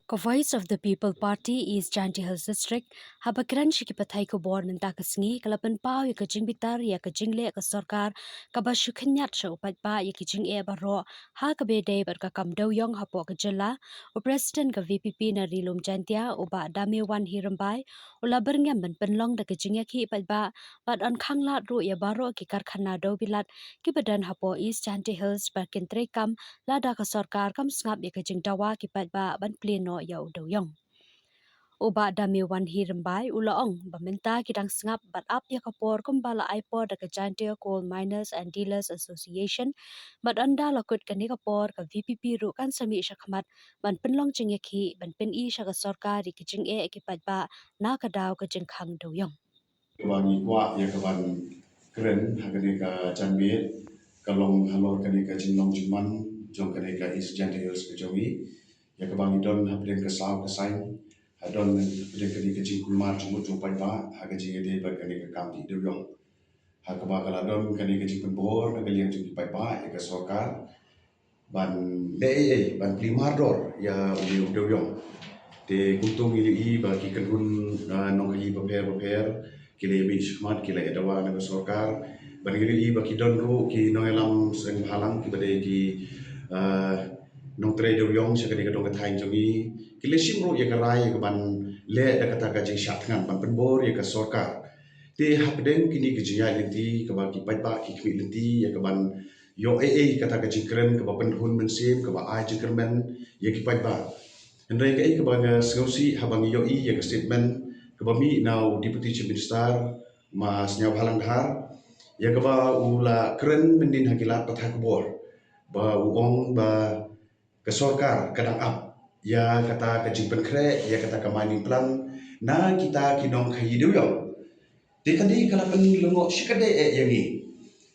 Ko Voice of the People Party East Janty Hills District habakran shiki pathai ko bor menta kasngi kalapan pau ya kajing bitar ya kajing le ka sarkar ka ba shukhinyat sha upat pa ya kijing e baro ha ka be de bar ka kam dau yong hapo ka jala o president ka VPP na rilum jantia o ba dame wan hirambai o la berngam ban penlong da kajing ya ki pat ba bat an khanglat ru ya baro ki karkhana dau bilat ki badan hapo East Janty Hills ba kentre kam lada ka sarkar kam ngap ya kajing dawa ki pat ba ban pleno ya udo yong Oba dami wan hirambai ulaong bamenta kidang sngap bat up ya kapor kumbala aipor da Kajantia Coal Miners and Dealers Association bat anda lakut kani kapor ka VPP ru kan sami syakmat ban penlong jengeki ban pen I syaka sorka di kijing e ekipat ba na kadaw kajing khang do yong Kebangi kuat ya keban keren hakani ka janbit kalong halor kani ka jinglong jiman jong kani ka is jantios ke jongi ya kebangi don hapden ke saw ke sain hadon hapden kani ka jingkul mar jumut jumpai ba haga jinge de bar kani ka kamti de yong hakaba kala don kani ka jingpun bor na kalian jumpi pai ba ya ka sokar ban ban primar dor ya uli de yong te kuntung ili ba ki kanun nong hi paper kile bi shmat kile edawa na sokar ban ili ba ki don ru ki noelam seng halang ki bade ki nong tre de yong se ka dong ka thain jogi kile sim ru ye ka rai ka ban le da kata ka jing shat ngan ban pen bor ye ka sokar te hapdeng kini ki jiya lenti ka ba ki pai ba ki kmi lenti ye ka ban yo kata ka jing kren ka ba pen hun men sim ka ba ai jing kren ye ki pai ba Andai kai ke banga sengausi habang yoi ya ke statement ke bami now deputy chief minister mas nyau halang dhar ya ke ba ula keren mendin hakilat patah kubor ba uong ba ke sorkar kadang up ya kata ke jimpen kre ya kata ke mining plan na kita kinong khayi dew yo de kadi kala pen lengo shikade yangi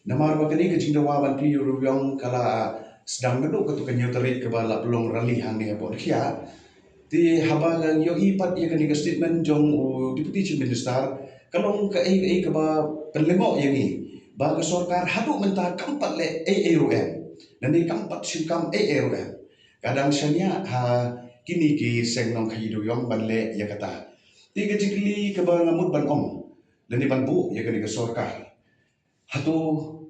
namar ba kadi ke jingdawa ban pi yong kala sedang geduk ke tu ke nyoteri ke bala pelong rali hang ni apa dia di habangan yo ipat ya kani statement jong deputy chief minister kalong ka ka ba penlengo yang ni ba ka sarkar hadu menta kampat le rum nani kampat simkam rum kadang sanya ha kini ki sengnong khidu yong ban le ya kata ti ka jikli ka ba ngamut ban om nani ban bu ya kani ka sarkar hatu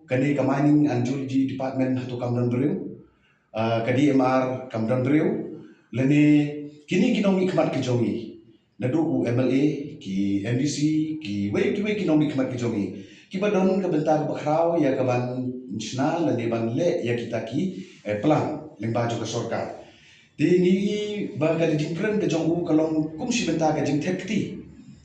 kani ka mining and geology department hatu kamran driu kadi MR kamran driu lani kini kinong ikmat ke jongi nadu MLA ki MDC ki we kinong ikmat ke jongi ki badon ke bentar bakrau ya ke ban national dan ban le ya kita ki plan lengba jo ke sarkar di ni ba ka jingkren ke jongu kalong kum si bentar ke jing tekti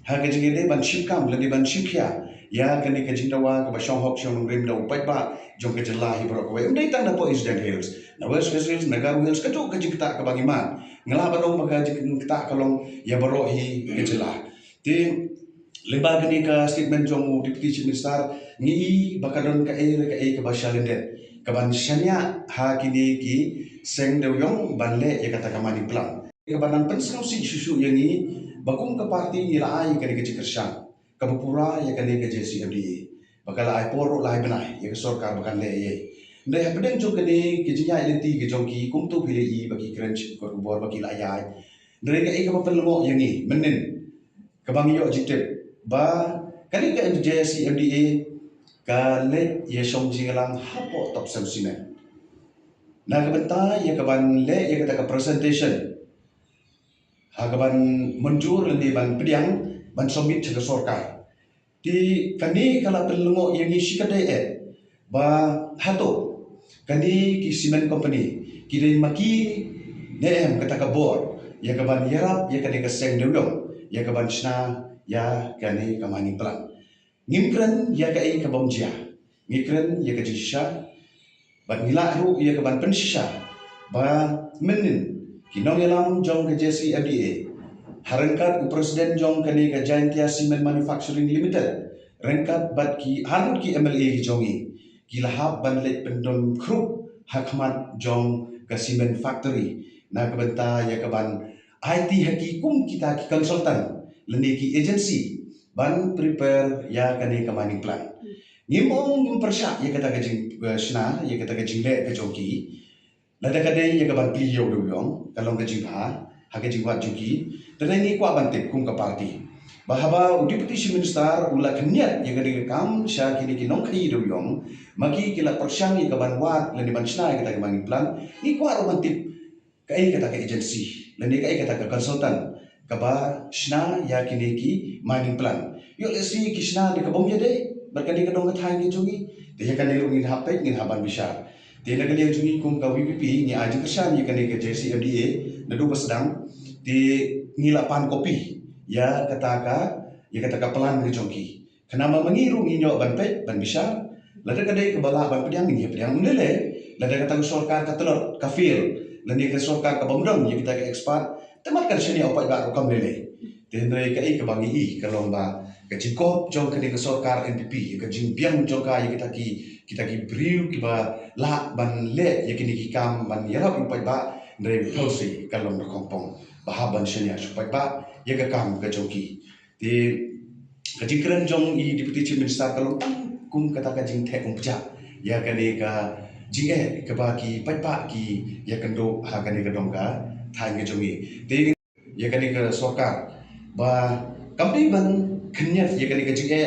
ha ke jing de ban shikam le ban shikya ya kani ke jingdawa ke ba shong hok shong rim da upai ba jong ke jelahi bro ko ndai tang da po is den hills na west hills na garu hills ke jo ke jingta ke bangiman ngala badong maga jingta kalong ya baro hi ke jelah ti lembaga ni ka statement jong deputy chief minister ni bakadon ka ke ba shalenden ka ban shanya ha kini ki seng de yong ban le ya kata kamani plan ka banan pensau si susu yang ni bakung ka parti ni lai ka ke jikersang ka pura ya ka ke JCMDA bakala ai poro lai benai ya ka sarkar bakan le ye ndai hapden jong kani ke jinya identity ke jong ki kum tu phile I bagi crunch ko bor bagi layai ndai ka ka pelmo yang ni menen ka bang yo jitep ba kani ka JCMDA ka le ye shong jingalang hapo top samsina na ka benta ya ka ban le ya ka presentation ha ka ban menjur ni ban pediang ban submit ke sarkar di kani kala pelmo yang ni sikade ba hato kani ki cement company kini maki nem kata ka bor ya ka ban yarap ya kani ka seng dewdom ya ka ban sna ya kani ka mining plan ngimkren ya ka ka bomjia ngikren ya ka jisha ban ngila ru ya ka ban pensha ba menin kinong yalam jong ka JCMDA harangkat presiden jong kani ka Giantia Cement Manufacturing Limited rengkat bat ki harut ki MLA ki jongi ki lahap ban let pendon krup hakmat jong ka cement factory na kabenta ya kaban IT haki kum kita ki consultant leni ki agency ban prepare ya kani ka mining plan ngimong impersya ya kata ka jing sna ya kata ka jing le ka jogi lada kade ya kaban kliyo do yong kalong ka jing ha hake jingwa juki dan ini kwa bantik kum ka parti bahaba deputy chief minister ula kenyat yang kini kam sya kini kinong kai do yong maki kila persyang ka banwat lani bansna kita mangi plan ni kwa romantik kai kata ka agency lani kai kata ka consultant kaba shna ya kini ki mining plan yo lesi kishna di kabong yade berkali kadong kathai ni jungi dia kan dia ngin hapai ngin haban bisa dia nak dia jungi kum ka VPP ni aji kersan ni kan ke JCMDA nadu sedang di ngilapan kopi ya kata pelan ke jongki kenapa mengiru nginyo ban pet ban bisa lada kadai ke bala ban pediang ni pediang lele lada kata sorkar ka telot ka fil lani ke sorkar ka bomdong ya kita ke expert temat kan sini opai ba kam lele dia ndai ka ke bangi I kalau ba ke jingkop jong ke sorkar NPP ke jingbiang jong ka ya kita ki briu ki ba la ban le ya kini ki kam ban yarap opai ba ndai hosi kalau na kompong bahaban sini supaya ba ya ke kam ke jongki di kajingkran jong I deputy chief minister kalau kum kata kajing the pja ya kani ka jinge ke bagi pai ki ya kendo ha kani ka dong ka thai ke jongi te ya kani ka sorkar ba kampi ban kenya ya kani ka jinge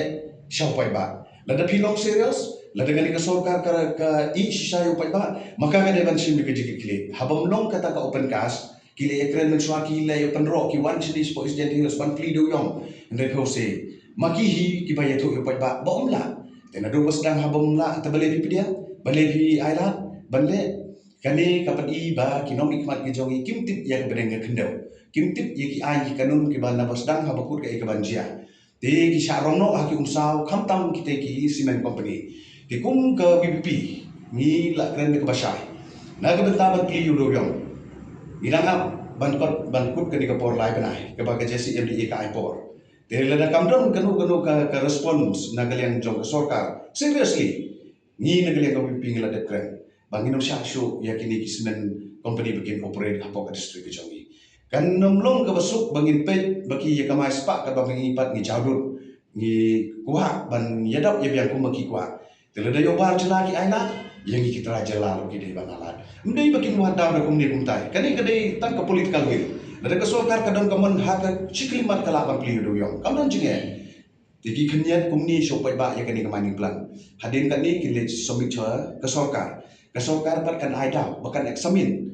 shau pai ba lada pilong serius lada kani ka sorkar ka I shishayo pai ba maka ka devan sim ke jinge kile habam long kata ka open cast kile ekran menswa kile open rock ki wan chili sport is jadi respan klido yong ndai phose maki hi ki ba yato pai ba bom la tena do sedang habom la tabale pi dia bale pi aira bale kani kapan I ba ki nom ikmat ki jongi kimtip ya bereng kendau kimtip ya ki ai ki kanun ki ba na sedang habakut ka ke banjia te ki sharongno ha ki umsau khamtam ki te ki cement company ti kum ka BBP ni la kren ke basai na ke bentaban ki euro yong ilanga bankut ke di kapor lai benai ke ba ke JCMDA ka aipor Dahil na kamdon kanu ka response na kaliang jong ka sorkar. Seriously, ni na kaliang kawiping la dekren. Bangin siya show ya kini kismen company bikin operate hapok ka district jongi. Kan nomlong ka basuk bangin pet baki ya kamay spa ka bangin ipat ni jawdun ni kuha ban yadap ya biang kumaki kuha. Dahil na yobar jela ki aina yang kita raja lalu kita banalan. Mendai bakin wadaw na kumni kumtay. Kani kadai tan ka political will. Dari kesorkar kadang kaman hak ciklimat kalapan peliu do yong. Kamu jinge. Tiki kenyat kumni sopai ba ya kani kemani plan. Hadin kani kile somit kesorkar. Kesorkar pat kan aida bahkan eksamin.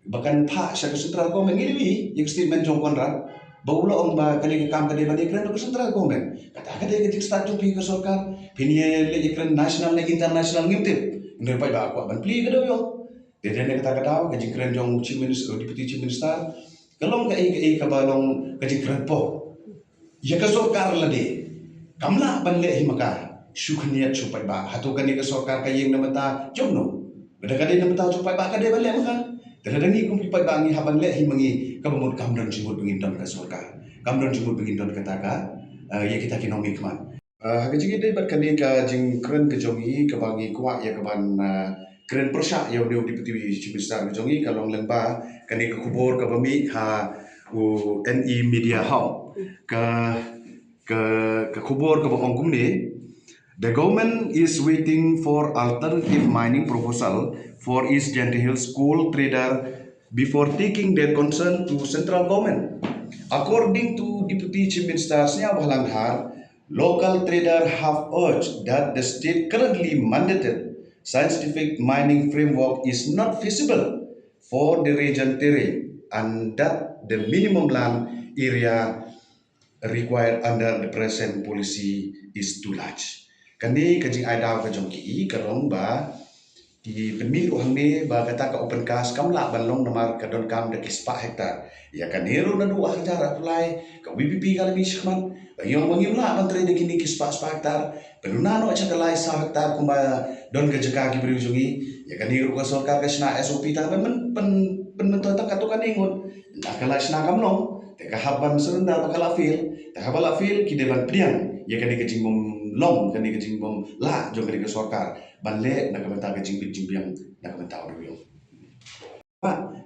Bahkan pak sya sentral komen ngiri yang statement jong konrad. Baula ong ba kani kam kani bani kren ke sentral komen. Kata kade ke start to pi kesorkar. Pinie le kren nasional le internasional ngimtip. Ndai pai ba ko ban pli ke do yong. Dede kata ke kren jong chief minister deputy chief minister kalong ka kabalong kajikran po ya ka sorkar lade kamla banle himaka shukhniat supai ba hatu kani ka sorkar ka yeng namata jomno beda kade namata supai ba kade banle maka daladangi kum pipai bangi haban le himangi kabamut kamdon jimut bengindon ka sorkar kamdon jimut bengindon kataka ya kita kinomi kman hagajigi dai barkani ka jingkran ka jongi ka bangi kwa ya kaban keren persyak yang dia deputy chief minister jongi kalong lengba kani ke kubur ke bami ha NE media hau ke kubur ke bongkum ni the government is waiting for alternative mining proposal for East Gentle Hills coal trader before taking their concern to central government according to deputy chief minister Snya Balanghar local trader have urged that the state currently mandated scientific mining framework is not feasible for the region terrain and that the minimum land area required under the present policy is too large. Kani kajing ada ka jongki karong ba di pemilu hangne ba kata ka open cast kamla banlong namar kadon kam de kispa hektar ya kanero na 2 hektar apply ka WPP kalami shman yung mangimla mantre de kini kispa hektar penunano acha kalai sa hektar kuma don ke jeka ki briujungi ya kanero ka sorkar ka sna SOP ta men penentu ta katukan ingon na kalai sna kamlong te ka haban serenda bakala fil te habala fil ki deban priang ya kani kajing mom long kani kajing mom la jong kani ka sorkar banle na kamenta ka jingbit jingbiang na kamenta ro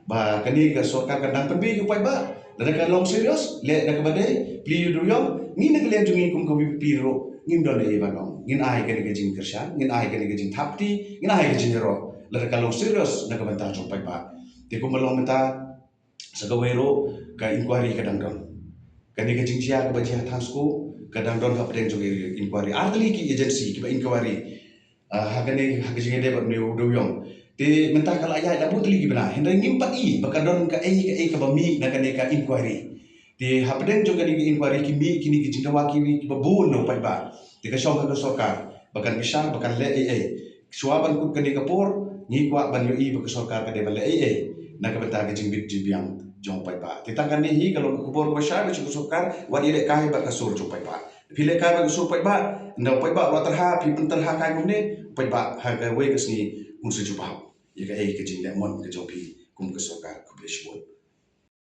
ba kani ka sorkar kadang penbi upai ba na ka long serious le na ka bade pli yudruyong ni na kalian jungi kum ko piro ngin don e banong ngin ai kani ka jing kershan ngin ai kani ka jing thapti ngin ai ka jing ro la ka long serious na kamenta upai ba te ko malong menta sagawero ka inquiry kadang don kani ka jingsia ka bajia thansku kadang don ha pedeng jong inquiry artli ki agency ki ba inquiry hagane hagajinge de ba new doyong te mentah kala ya da butli ki bana hendai ngimpat i bakadon ka ka bami na kani ka inquiry te ha pedeng jong kani inquiry ki mi kini ki jingdawa ki ba bun no pai ba te ka shong ka sokar bakan bisa bakan le suaban kut kani kapor ni kwa ban yo i ba sokar ka de ba le na ka bata ka jingbit jibiang jong pai ba titang kan hi kalau kubor besar macam sokar wadi le kai ba kasur jong pai ba pile kai ba kasur pai ba ndau pai ba wa terha pi pun terha kai ngune pai ba ha ka we ka sni un se jupa ye ka ka jing le mon ka jong pi kum ka sokar ku be shbon